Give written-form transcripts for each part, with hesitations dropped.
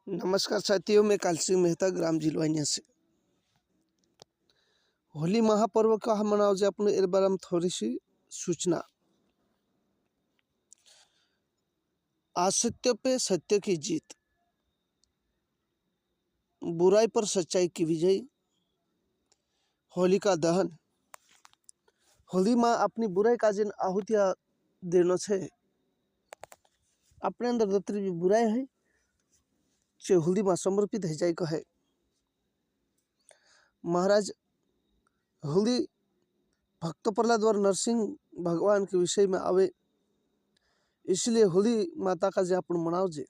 नमस्कार साथियों, मैं कालसी मेहता ग्राम जिलवानिया से। होली महापर्व का हम मनाओ जे अपने एर बारे में थोड़ी सी सूचना। असत्य पे सत्य की जीत, बुराई पर सच्चाई की विजय, होली का दहन। होली माँ अपनी बुराई का जिन आहुतिया देनो छे, अपने अंदर जतरी भी बुराई है चे होली माँ समर्पित है जाए कहे। महाराज होली भक्त प्रहलाद और नरसिंह भगवान के विषय में आवे, इसलिए होली माता का जे अपन मनाओ जे।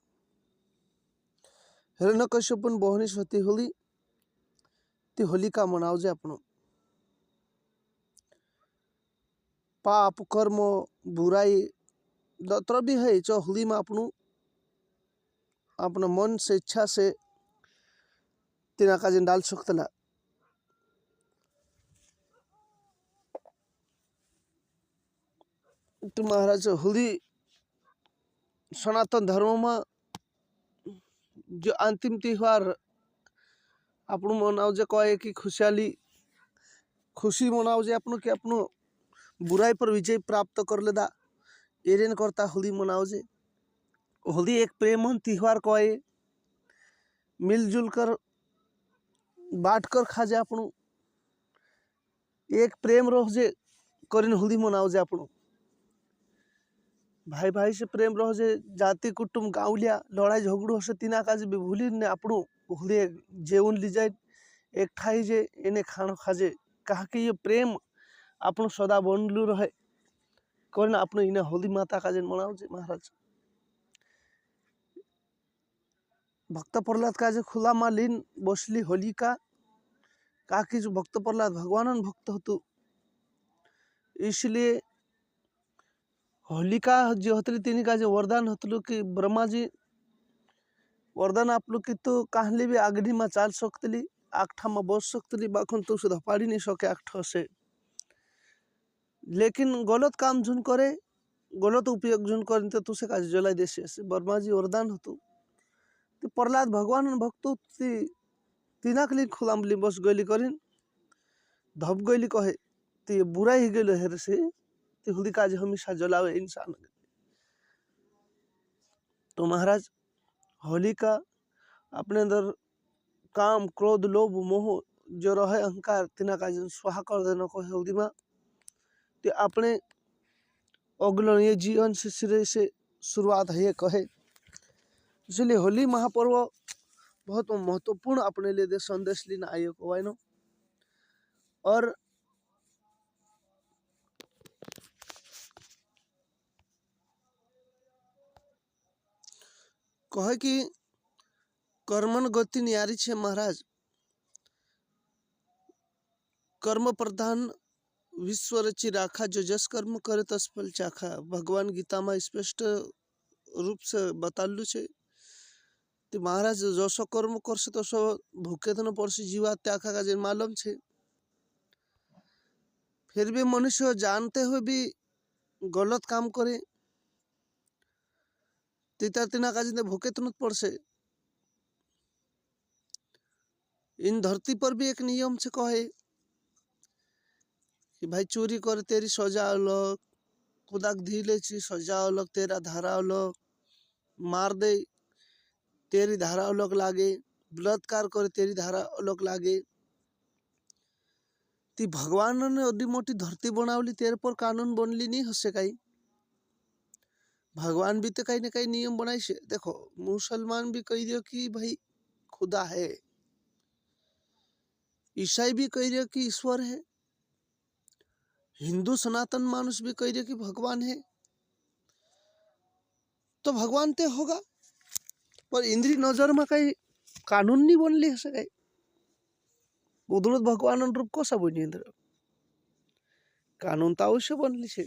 हिरण्यकश्यपुन बोहनी होती होली ती होली का मनाओ जे अपनो। पाप कर्म बुराई दत्र भी है जो होली में अपनू अपना मन से इच्छा से तिना का जिन डाल सकतला। तो महाराज होली सनातन धर्म में जो अंतिम त्यौहार अपनू मनाओ जे कहे कि खुशी मनाओ जे अपनों के अपनो बुराई पर विजय प्राप्त कर लेदा एरेन करता होली मनाओ जे। होली एक प्रेमन त्यौहार कहे, मिलजुल कर बांट कर खा जे अपनू एक प्रेम रह जे करीन होली मनाओ जे अपनू। भाई भाई से प्रेम रह जे, जाति कुटुंब गाँवलिया लड़ाई झगड़ो से तीना काज भी भूली ने अपनू होली जेवन ली जाए एक ठाई जे इन्हें खाना खाजे कहा कि ये प्रेम अपनों सदा बनलू रहे कौन अपने इन्हें होली माता का जन मनाओ जे। महाराज भक्त प्रहलाद का जे खुला मालिन बसली होली का कि जो भक्त प्रहलाद भगवान भक्त हो तो इसलिए होलिका जो हतली तीन का जो वरदान हतलु कि ब्रह्मा जी वरदान आप लोग की तो कहली भी अग्नि में चाल सकतली आखठा में बस सकतली बाखन तो सुधा पाड़ी नहीं सके आखठा से। लेकिन गलत काम झुन करे गलत उपयोग झुन करे तो तुसे का जलाई देश से ब्रह्मा जी वरदान हतु तो प्रहलाद भगवान भक्त तीना के लिए खुलामली बस गली करीन धप गली कहे तो ये बुरा ही गलो हेर से तो होली का हमेशा जलावे इंसान। तो महाराज होली का अपने अंदर काम क्रोध लोभ मोह जो रहे अहंकार तिना का स्वाहा कर देना को होली में तो अपने अग्रणीय जीवन से सिरे से शुरुआत है कहे। इसलिए होली महापर्व बहुत महत्वपूर्ण अपने लिए दे संदेश लेना आयो को और कहे कि कर्मन गति न्यारी छे महाराज, कर्म प्रधान विश्व रची राखा जो जस कर्म करे तस फल चाखा भगवान गीता में स्पष्ट रूप से बतालू छे। तो महाराज जसो कर्म करसे तसो भूखे तो न पड़से जीवा त्यागा का जिन मालूम छे। फिर भी मनुष्य जानते हुए भी गलत काम करे तीता तीना का जिन भूखे तो न पड़से। इन धरती पर भी एक नियम से कहे कि भाई चोरी कर तेरी सजा अलग, खुदाक धीले ची सजा अलग, तेरा धारा अलग, मार दे तेरी धारा अलग लागे, बलात्कार करे तेरी धारा अलग लागे। ती भगवान ने ओडी मोटी धरती बनावली तेरे पर कानून बनली नहीं हसे कहीं भगवान भी तो कहीं ना कहीं नियम बनाई से। देखो मुसलमान भी कह दियो कि भाई खुदा है, ईसाई भी कह दियो कि ईश्वर है, हिंदू सनातन मानुष भी कह दियो कि भगवान है। तो भगवान ते होगा पर इंद्री नजर में कहीं कानून नहीं बनली हसे कहीं उदुरत भगवान रूप को सब इंद्र कानून तो अवश्य बनली छे।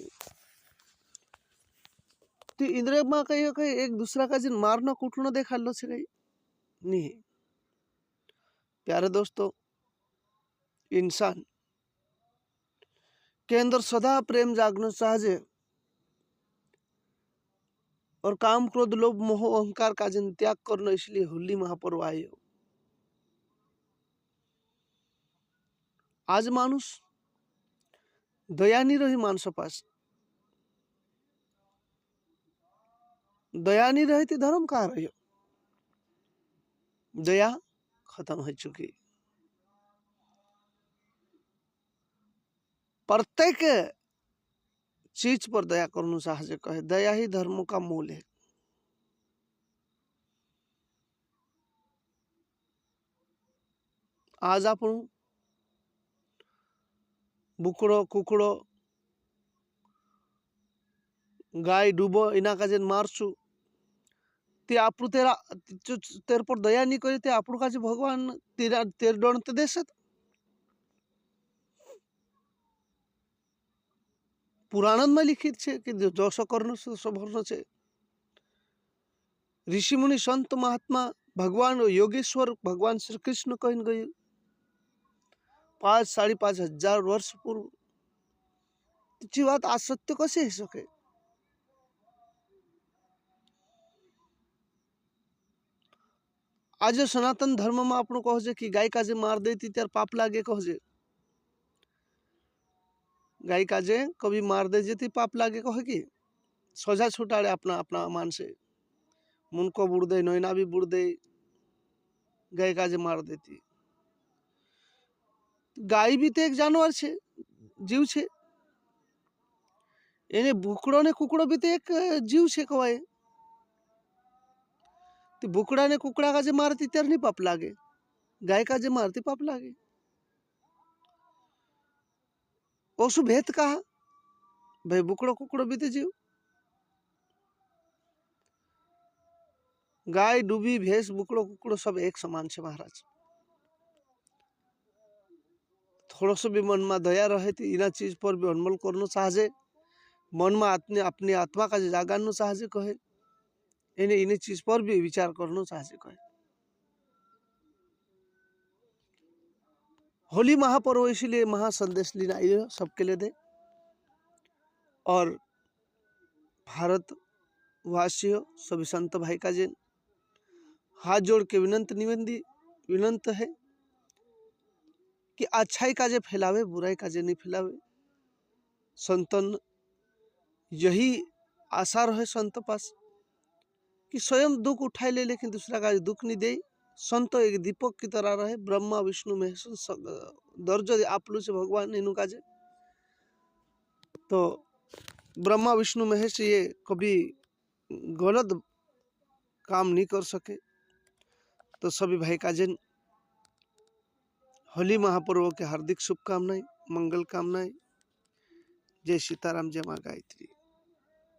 तो इंद्र में कहीं कहीं एक दूसरा का जिन मारना कूटना देखा लो छे कहीं नहीं। प्यारे दोस्तों, इंसान के अंदर सदा प्रेम जागना चाहिए और काम क्रोध लोभ मोह अहंकार का जन त्याग करना, इसलिए होली महापर्व आए। आज मानुष दया नहीं रही, मानस पास दया नहीं रही थी, धर्म कहाँ रही? दया खत्म हो चुकी। प्रत्येक चीज पर दया करना साहज कहे, दया ही धर्म का मूल है। आज आप बुकड़ो कुकड़ो गाय डूबो इना का जेन मारसु, ते आपू तेरा तेर पर दया नहीं करे, ते आपू का भगवान तेरा तेर डोणते देशत। पुराण में लिखित है कि जसो कर्ण सो भर्ण छे। ऋषि मुनि संत महात्मा भगवान योगेश्वर भगवान श्री कृष्ण कहन गए 5-5.5 हजार वर्ष पूर्व। जी बात आज सत्य कैसे हो सके? आज सनातन धर्म में आपको कहो कि गाय का जे मार देती त्यार पाप लागे, कहो गाय का जे कभी मार दे जेती पाप लागे, कहे कि सजा छुटाड़े अपना अपना मान से, मुन को बुड़ दे, नैना भी बुड़ दे, गाय का जे मार देती। गाय भी तो एक जानवर छे, जीव छे। एने बुकड़ो ने कुकड़ो भी तो एक जीव छे कवाय। तो बुकड़ा ने कुकड़ा का जे मारती त्यार नहीं पाप लागे, गाय का जे मारती पाप लागे। ओसु भेद कहा भाई, बुकड़ो कुकड़ो भी तो जीव। गाय डूबी भैंस बुकड़ो कुकड़ो सब एक समान छे महाराज। थोड़ा सो भी मन में दया रहे तो इना चीज पर भी अनमोल करनो साहजे, मन में अपनी आत्मा का जागानो साहजे कहे, इन्हें इन्हें चीज पर भी विचार करनो साहजे कहे। होली महापर्व इसीलिए महासंदेश लेना ये सबके लिए दे। और भारत वासियों सभी संत भाई का जिन हाथ जोड़ के विनंत है कि अच्छाई का जे फैलावे, बुराई का जे नहीं फैलावे। संतन यही आशा रहे संत पास कि स्वयं दुख उठाए ले लेकिन दूसरा का दुख नहीं दे। संत एक दीपक की तरह रहे, ब्रह्मा विष्णु महेश दर्ज आपलू से भगवान इनू का जे। तो ब्रह्मा विष्णु महेश ये कभी गलत काम नहीं कर सके। तो सभी भाई का जन होली महापर्व के हार्दिक शुभकामनाएं, मंगल कामनाएं। जय सीताराम, जय मां गायत्री।